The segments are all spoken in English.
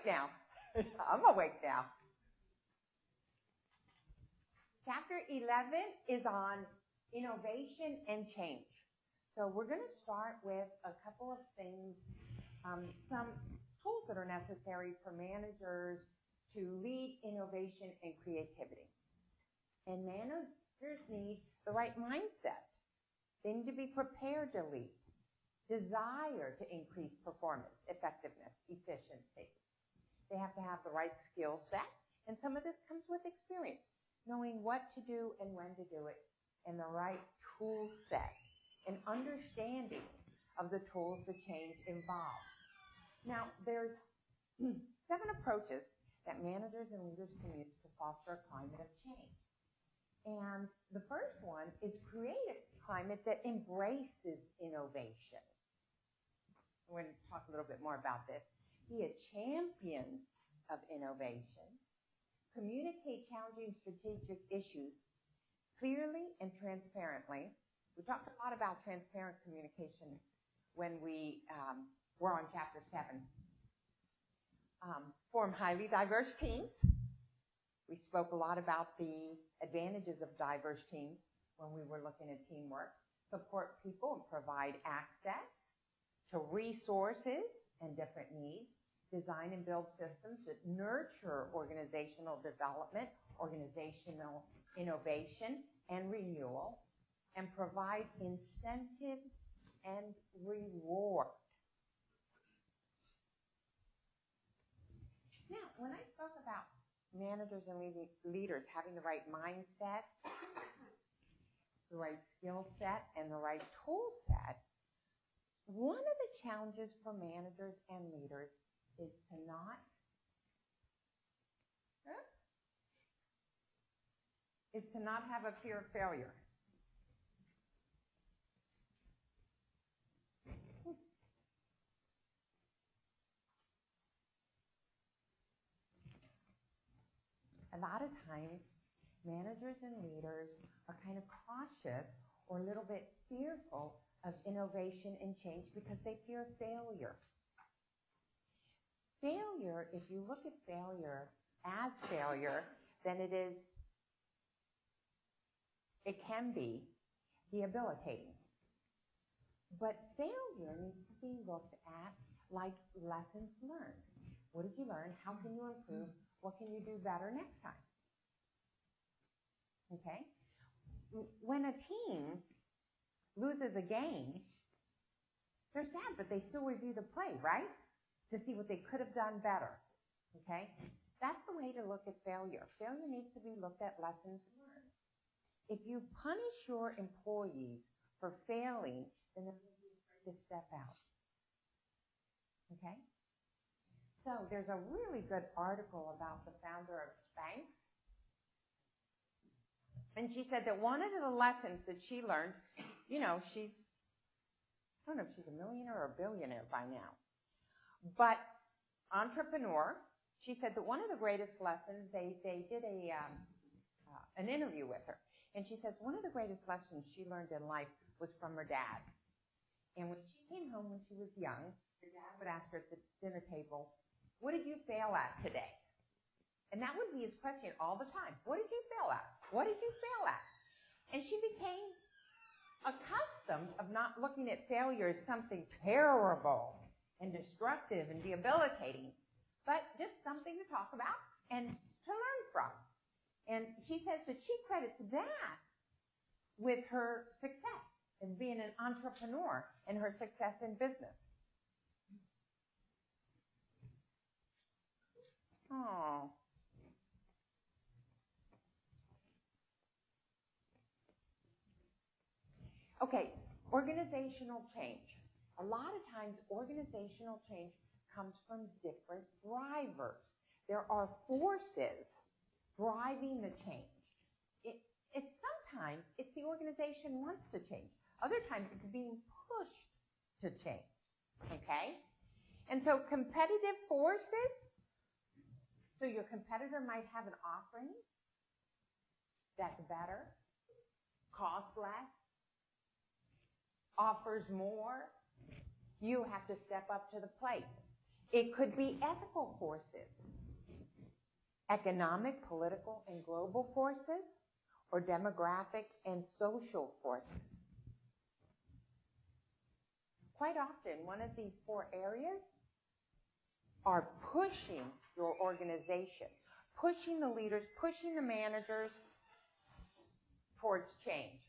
awake now. I'm awake now. Chapter 11 is on innovation and change. So we're going to start with a couple of things, some tools that are necessary for managers to lead innovation and creativity. And managers need the right mindset. They need to be prepared to lead, desire to increase performance, effectiveness, efficiency. They have to have the right skill set, and some of this comes with experience, knowing what to do and when to do it, and the right tool set, and understanding of the tools the change involves. Now, there's 7 approaches that managers and leaders can use to foster a climate of change. And the first one is create a climate that embraces innovation. We're going to talk a little bit more about this. Be a champion of innovation. Communicate challenging strategic issues clearly and transparently. We talked a lot about transparent communication when we were on Chapter 7. Form highly diverse teams. We spoke a lot about the advantages of diverse teams when we were looking at teamwork. Support people and provide access to resources and different needs. Design and build systems that nurture organizational development, organizational innovation, and renewal, and provide incentives and reward. Now, when I spoke about managers and leaders having the right mindset, the right skill set, and the right tool set, one of the challenges for managers and leaders is to not have a fear of failure. A lot of times, managers and leaders are kind of cautious or a little bit fearful of innovation and change because they fear failure. Failure, if you look at failure as failure, then it can be debilitating. But failure needs to be looked at like lessons learned. What did you learn? How can you improve? What can you do better next time? Okay? When a team loses a game, they're sad, but they still review the play, right? To see what they could have done better. Okay? That's the way to look at failure. Failure needs to be looked at lessons learned. If you punish your employees for failing, then they're going to be afraid to step out. Okay? So there's a really good article about the founder of Spanx. And she said that one of the lessons that she learned, I don't know if she's a millionaire or a billionaire by now, but entrepreneur, she said that one of the greatest lessons, they did an interview with her. And she says one of the greatest lessons she learned in life was from her dad. And when she came home when she was young, her dad would ask her at the dinner table, "What did you fail at today?" And that would be his question all the time. What did you fail at? What did you fail at? And she became accustomed of not looking at failure as something terrible and destructive and debilitating, but just something to talk about and to learn from. And she says that she credits that with her success as being an entrepreneur and her success in business. Oh. Okay, organizational change. A lot of times, organizational change comes from different drivers. There are forces driving the change. Sometimes it's the organization wants to change. Other times it's being pushed to change. Okay? And so competitive forces, so your competitor might have an offering that's better, costs less, offers more. You have to step up to the plate. It could be ethical forces, economic, political, and global forces, or demographic and social forces. Quite often, one of these four areas are pushing your organization, pushing the leaders, pushing the managers towards change.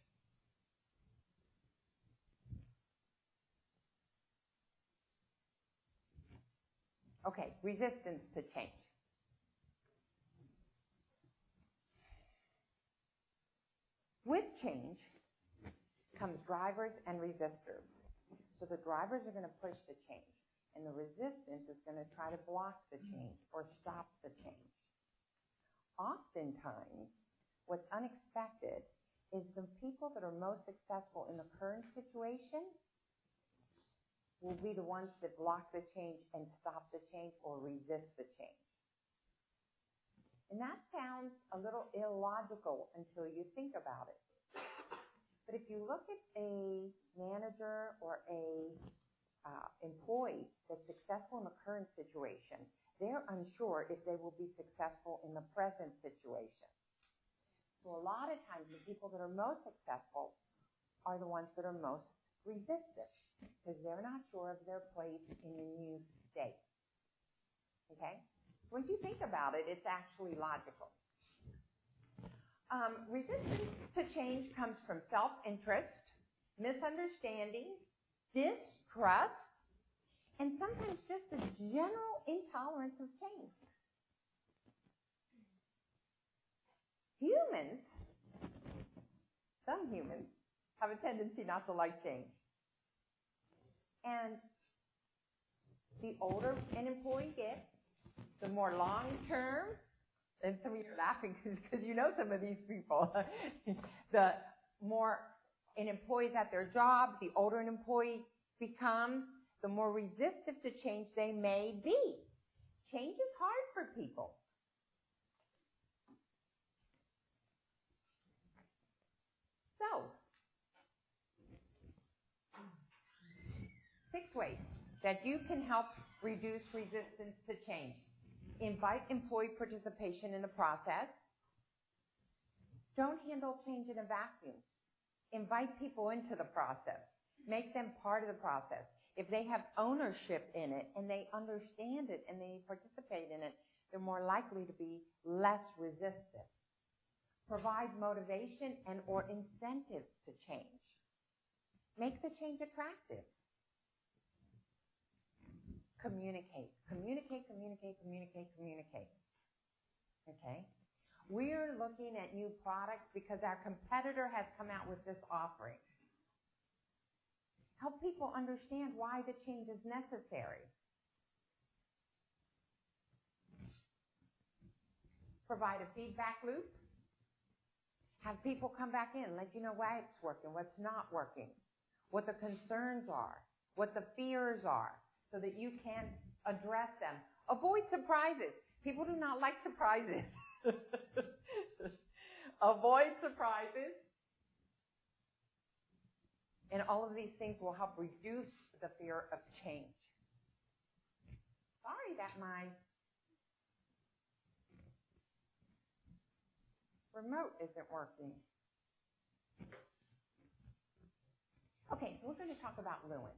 Okay, resistance to change. With change comes drivers and resistors. So the drivers are going to push the change, and the resistance is going to try to block the change or stop the change. Oftentimes, what's unexpected is the people that are most successful in the current situation will be the ones that block the change and stop the change or resist the change. And that sounds a little illogical until you think about it. But if you look at a manager or a employee that's successful in the current situation, they're unsure if they will be successful in the present situation. So a lot of times the people that are most successful are the ones that are most resistant because they're not sure of their place in the new state. Okay? Once you think about it, it's actually logical. Resistance to change comes from self-interest, misunderstanding, distrust, and sometimes just a general intolerance of change. Some humans, have a tendency not to like change. And the older an employee gets, the more long-term, and some of you are laughing because you know some of these people. The more an employee's at their job, the older an employee becomes, the more resistant to change they may be. Change is hard for people. So, 6 ways that you can help reduce resistance to change. Invite employee participation in the process. Don't handle change in a vacuum. Invite people into the process. Make them part of the process. If they have ownership in it and they understand it and they participate in it, they're more likely to be less resistant. Provide motivation and or incentives to change. Make the change attractive. Communicate. Communicate. Okay? We're looking at new products because our competitor has come out with this offering. Help people understand why the change is necessary. Provide a feedback loop. Have people come back in, let you know why it's working, what's not working, what the concerns are, what the fears are, so that you can address them. Avoid surprises. People do not like surprises. Avoid surprises. And all of these things will help reduce the fear of change. Sorry that my remote isn't working. Okay, so we're going to talk about Lewin.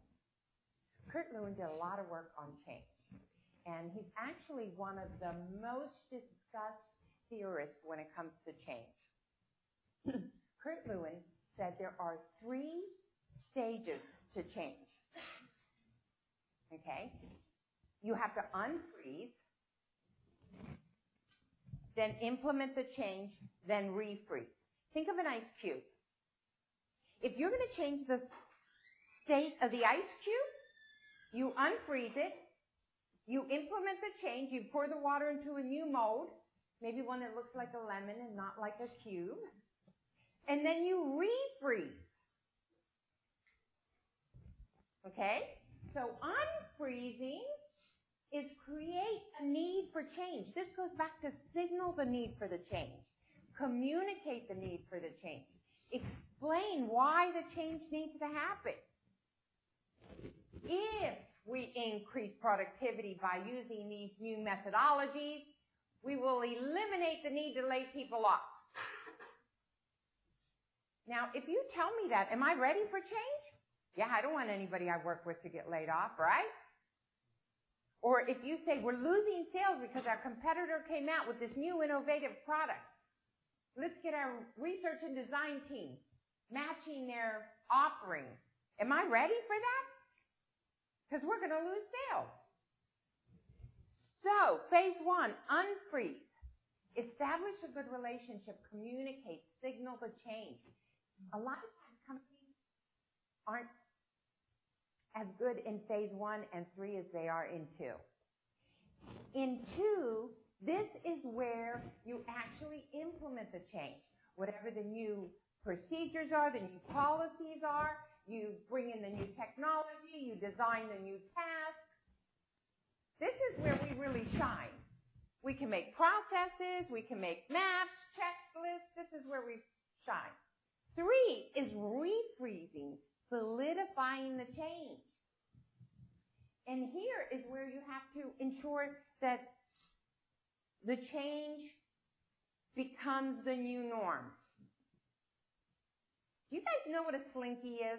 Kurt Lewin did a lot of work on change. And he's actually one of the most discussed theorists when it comes to change. Kurt Lewin said there are 3 stages to change. Okay? You have to unfreeze, then implement the change, then refreeze. Think of an ice cube. If you're going to change the state of the ice cube, you unfreeze it, you implement the change, you pour the water into a new mold, maybe one that looks like a lemon and not like a cube, and then you refreeze. Okay? So unfreezing is create a need for change. This goes back to signal the need for the change. Communicate the need for the change. Explain why the change needs to happen. If we increase productivity by using these new methodologies. We will eliminate the need to lay people off. Now, if you tell me that, am I ready for change? Yeah, I don't want anybody I work with to get laid off, right? Or if you say we're losing sales because our competitor came out with this new innovative product, let's get our research and design team matching their offerings. Am I ready for that? Because we're going to lose sales. So, phase one, unfreeze. Establish a good relationship, communicate, signal the change. A lot of times companies aren't as good in phase 1 and 3 as they are in 2. In 2, this is where you actually implement the change. Whatever the new procedures are, the new policies are, you bring in the new technology, you design the new tasks. This is where we really shine. We can make processes, we can make maps, checklists. This is where we shine. 3 is refreezing, solidifying the change. And here is where you have to ensure that the change becomes the new norm. Do you guys know what a slinky is?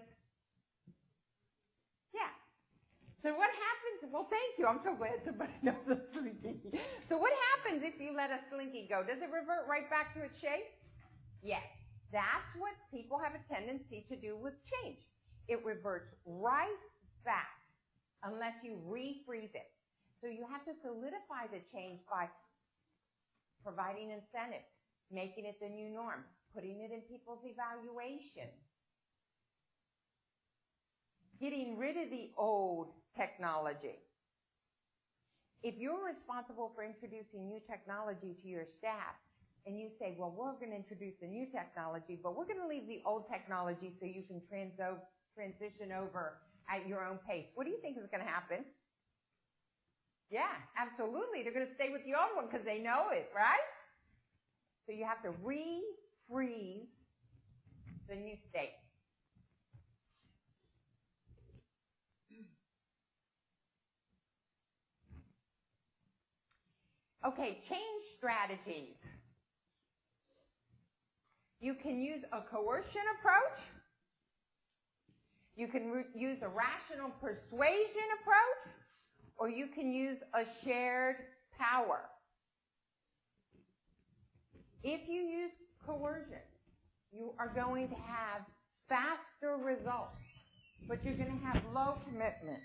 Yeah. So what happens? Well, thank you. I'm so glad somebody knows a slinky. So what happens if you let a slinky go? Does it revert right back to its shape? Yes. That's what people have a tendency to do with change. It reverts right back unless you refreeze it. So you have to solidify the change by providing incentives, making it the new norm, putting it in people's evaluation, getting rid of the old technology. If you're responsible for introducing new technology to your staff, and you say, well, we're going to introduce the new technology, but we're going to leave the old technology so you can transition over at your own pace. What do you think is going to happen? Yeah, absolutely. They're going to stay with the old one because they know it, right? So you have to refreeze the new state. Okay, change strategies. You can use a coercion approach. You can use a rational persuasion approach, or you can use a shared power. If you use coercion, you are going to have faster results, but you're going to have low commitment.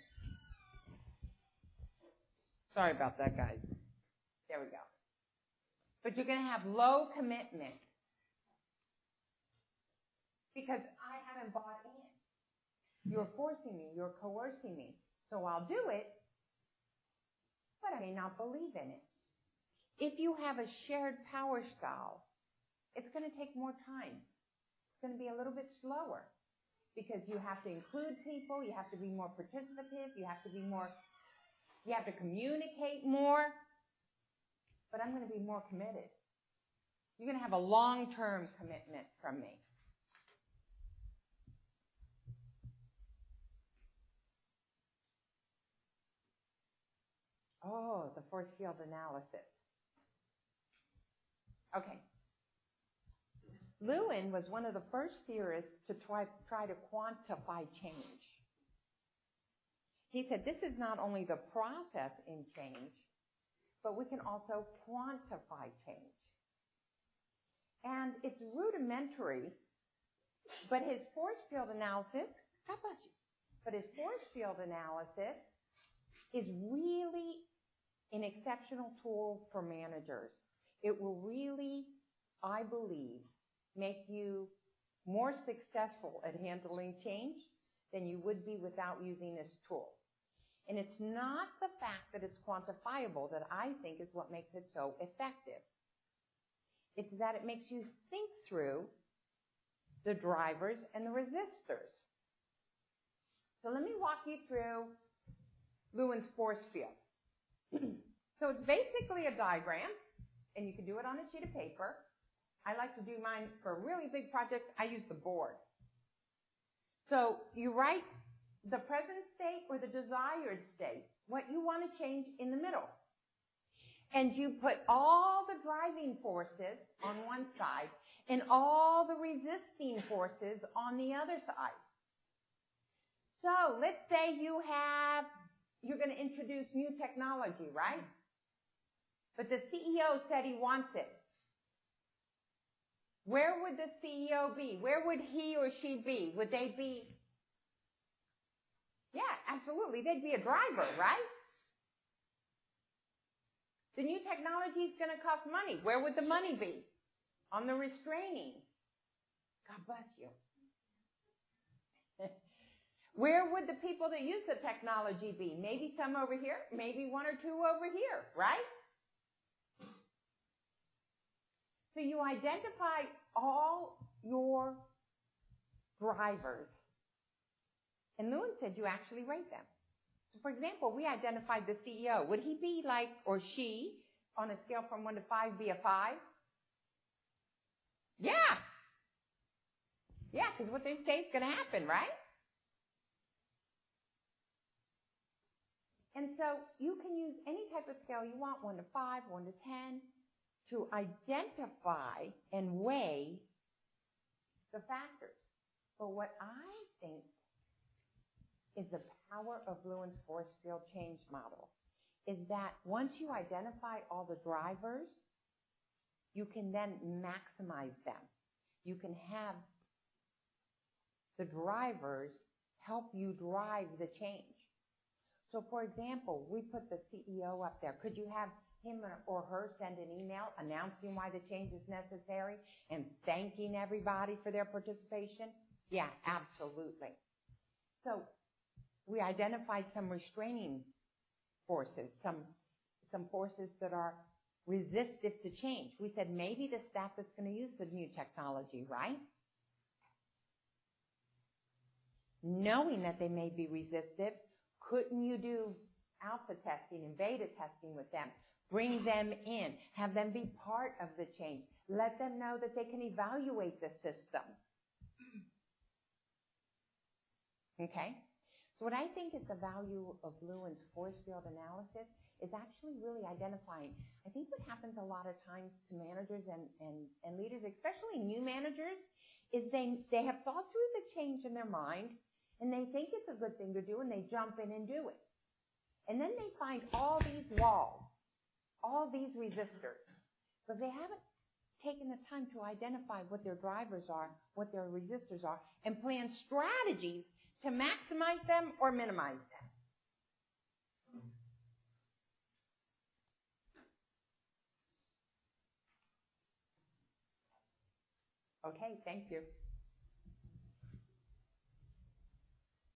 Sorry about that, guys. There we go. But you're going to have low commitment because I haven't bought in. You're forcing me. You're coercing me. So I'll do it, but I may not believe in it. If you have a shared power style, it's going to take more time. It's going to be a little bit slower because you have to include people. You have to be more participative. You have to communicate more. But I'm going to be more committed. You're going to have a long-term commitment from me. Oh, the force field analysis. Okay. Lewin was one of the first theorists to try to quantify change. He said this is not only the process in change, but we can also quantify change. And it's rudimentary, but his force field analysis, God bless you, but his force field analysis is really an exceptional tool for managers. It will really, I believe, make you more successful at handling change than you would be without using this tool. And it's not the fact that it's quantifiable that I think is what makes it so effective. It's that it makes you think through the drivers and the resistors. So let me walk you through Lewin's force field. So it's basically a diagram, and you can do it on a sheet of paper. I like to do mine for really big projects. I use the board. So you write the present state or the desired state, what you want to change in the middle. And you put all the driving forces on one side and all the resisting forces on the other side. So let's say you're going to introduce new technology, right? But the CEO said he wants it. Where would the CEO be? Where would he or she be? Would they be? Yeah, absolutely. They'd be a driver, right? The new technology is going to cost money. Where would the money be? On the restraining. God bless you. Where would the people that use the technology be? Maybe some over here, maybe one or two over here, right? So you identify all your drivers. And Lewin said you actually rate them. So for example, we identified the CEO. Would he be like, or she, on a scale from 1 to 5, be a 5? Yeah. Yeah, because what they say is going to happen, right? And so you can use any type of scale you want, 1 to 5, 1 to 10, to identify and weigh the factors. But what I think is the power of Lewin's force field change model is that once you identify all the drivers, you can then maximize them. You can have the drivers help you drive the change. So for example, we put the CEO up there. Could you have him or her send an email announcing why the change is necessary and thanking everybody for their participation? Yeah, absolutely. So we identified some restraining forces, some forces that are resistive to change. We said maybe the staff that's going to use the new technology, right? Knowing that they may be resistive, couldn't you do alpha testing and beta testing with them? Bring them in. Have them be part of the change. Let them know that they can evaluate the system. Okay? So what I think is the value of Lewin's force field analysis is actually really identifying. I think what happens a lot of times to managers and leaders, especially new managers, is they have thought through the change in their mind, and they think it's a good thing to do, and they jump in and do it. And then they find all these walls, all these resistors. But they haven't taken the time to identify what their drivers are, what their resistors are, and plan strategies to maximize them or minimize them. Okay, thank you.